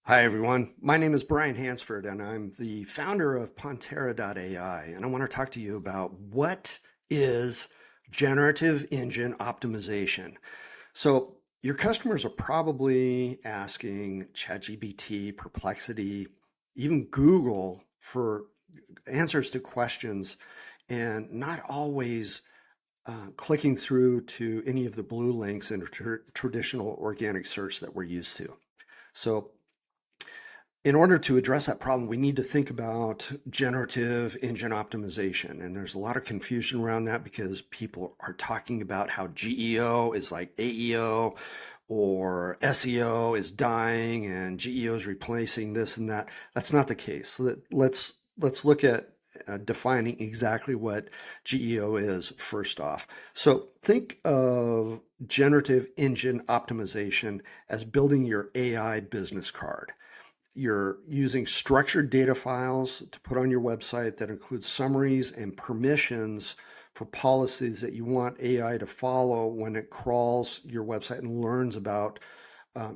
Hi, everyone. My name is Brian Hansford, and I'm the founder of Pontara.ai. And I want to talk to you about what is generative engine optimization. So, your customers are probably asking ChatGPT, Perplexity, even Google for answers to questions, and not always clicking through to any of the blue links in traditional organic search that we're used to. So, in order to address that problem, we need to think about generative engine optimization. And there's a lot of confusion around that because people are talking about how GEO is like AEO or SEO is dying and GEO is replacing this and that. That's not the case. So let's look at defining exactly what GEO is first off. So think of generative engine optimization as building your AI business card. You're using structured data files to put on your website that include summaries and permissions for policies that you want AI to follow when it crawls your website and learns about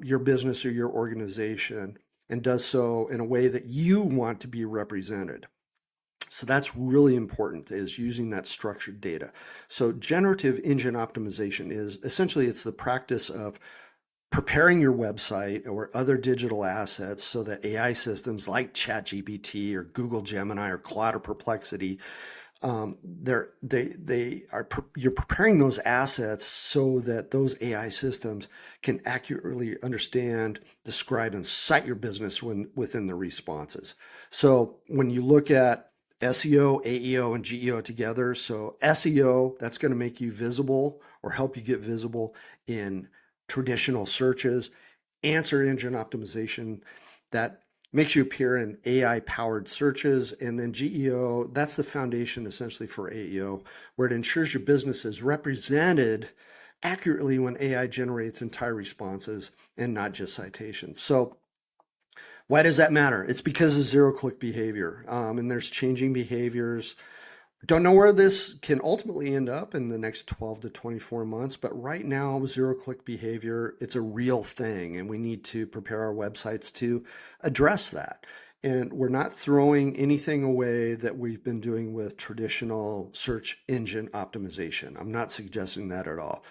your business or your organization, and does so in a way that you want to be represented. So that's really important, is using that structured data. So generative engine optimization is essentially, it's the practice of preparing your website or other digital assets so that AI systems like ChatGPT or Google Gemini or Claude or Perplexity, you're preparing those assets so that those AI systems can accurately understand, describe, and cite your business within the responses. So when you look at SEO, AEO, and GEO together, so SEO, that's going to make you visible or help you get visible in traditional searches. Answer engine optimization, that makes you appear in AI powered searches. And then GEO, that's the foundation essentially for AEO, where it ensures your business is represented accurately when AI generates entire responses and not just citations. So why does that matter? It's because of zero click behavior, and there's changing behaviors. Don't know where this can ultimately end up in the next 12 to 24 months, but right now, zero click behavior, it's a real thing, and we need to prepare our websites to address that. And we're not throwing anything away that we've been doing with traditional search engine optimization. I'm not suggesting that at all.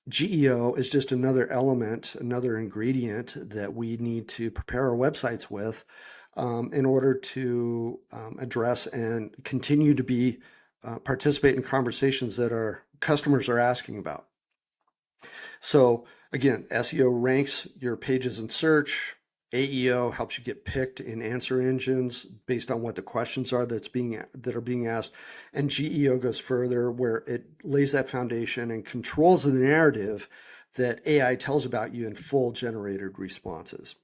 GEO is just another element, another ingredient that we need to prepare our websites with, in order to address and continue to participate in conversations that our customers are asking about. So again, SEO ranks your pages in search. AEO helps you get picked in answer engines based on what the questions are that are being asked. And GEO goes further, where it lays that foundation and controls the narrative that AI tells about you in full generated responses.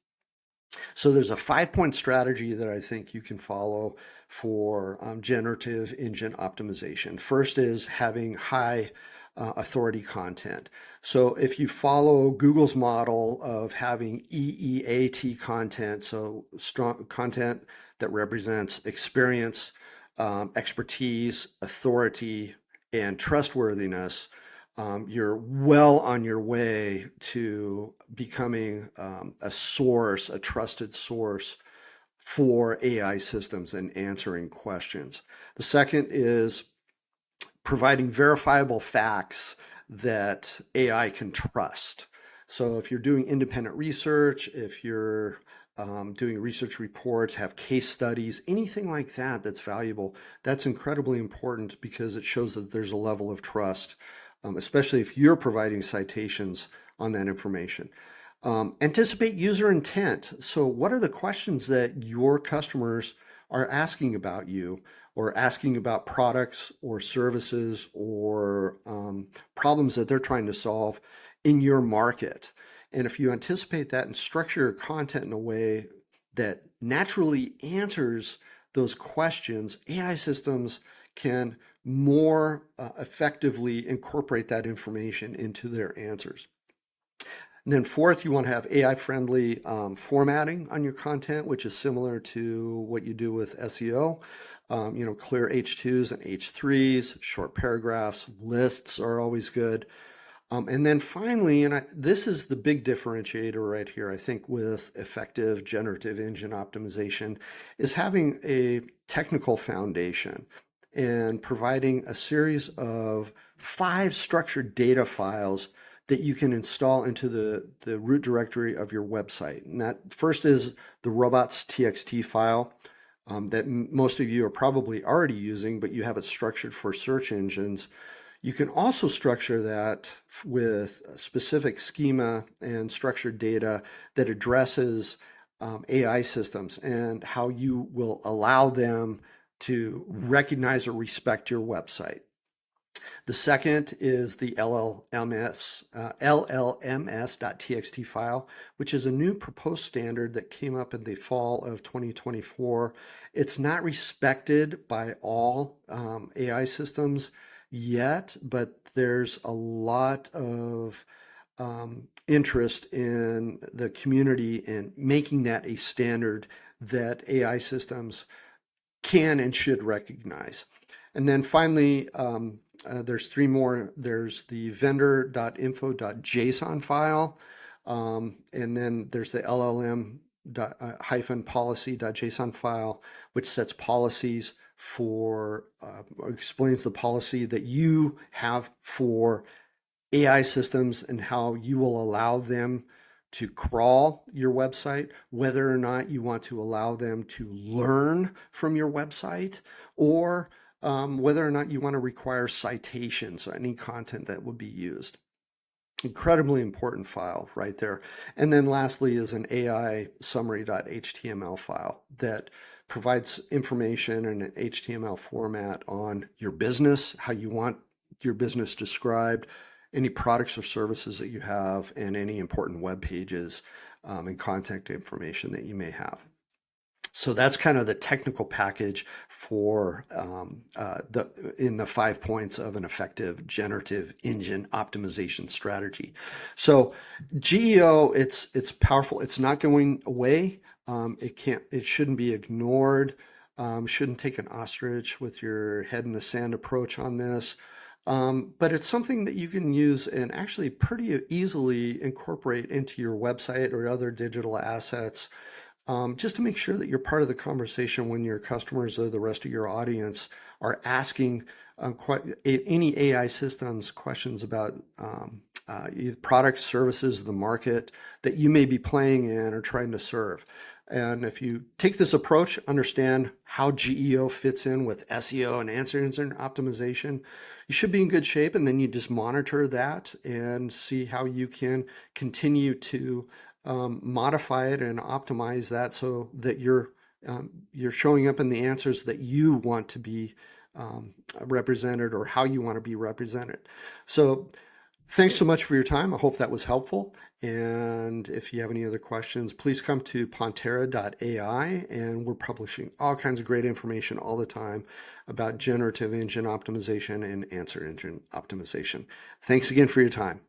So there's a 5-point strategy that I think you can follow for generative engine optimization. First is having high authority content. So if you follow Google's model of having EEAT content, so strong content that represents experience, expertise, authority, and trustworthiness, you're well on your way to becoming a trusted source for AI systems and answering questions. The second is providing verifiable facts that AI can trust. So if you're doing independent research, if you're doing research reports, have case studies, anything like that that's valuable, that's incredibly important because it shows that there's a level of trust, especially if you're providing citations on that information. Anticipate user intent. So what are the questions that your customers are asking about you, or asking about products or services or problems that they're trying to solve in your market? And if you anticipate that and structure your content in a way that naturally answers those questions, AI systems can more effectively incorporate that information into their answers. And then fourth, you want to have AI-friendly formatting on your content, which is similar to what you do with SEO. Clear H2s and H3s, short paragraphs, lists are always good. And then finally, this is the big differentiator right here, I think, with effective generative engine optimization, is having a technical foundation and providing a series of 5 structured data files that you can install into the root directory of your website. And that first is the robots.txt file that most of you are probably already using, but you have it structured for search engines. You can also structure that with a specific schema and structured data that addresses AI systems and how you will allow them to recognize or respect your website. The second is the LLMS.txt file, which is a new proposed standard that came up in the fall of 2024. It's not respected by all AI systems yet, but there's a lot of interest in the community in making that a standard that AI systems can and should recognize. And then finally, there's 3 more. There's the vendor.info.json file, and then there's the LLM-policy.json file, which sets policies for, explains the policy that you have for AI systems and how you will allow them to crawl your website, whether or not you want to allow them to learn from your website, or whether or not you want to require citations or any content that would be used. Incredibly important file right there. And then lastly is an AI summary.html file that provides information in an HTML format on your business, how you want your business described, any products or services that you have, and any important web pages and contact information that you may have. So that's kind of the technical package for in the 5 points of an effective generative engine optimization strategy. So GEO, it's powerful. It's not going away. It shouldn't be ignored. Shouldn't take an ostrich with your head in the sand approach on this. But it's something that you can use and actually pretty easily incorporate into your website or other digital assets, just to make sure that you're part of the conversation when your customers or the rest of your audience are asking any AI systems questions about products, services, the market that you may be playing in or trying to serve. And if you take this approach, understand how GEO fits in with SEO and answer engine optimization, you should be in good shape. And then you just monitor that and see how you can continue to modify it and optimize that so that you're showing up in the answers that you want to be represented or how you want to be represented. So thanks so much for your time. I hope that was helpful. And if you have any other questions, please come to Pontara.ai, and we're publishing all kinds of great information all the time about generative engine optimization and answer engine optimization. Thanks again for your time.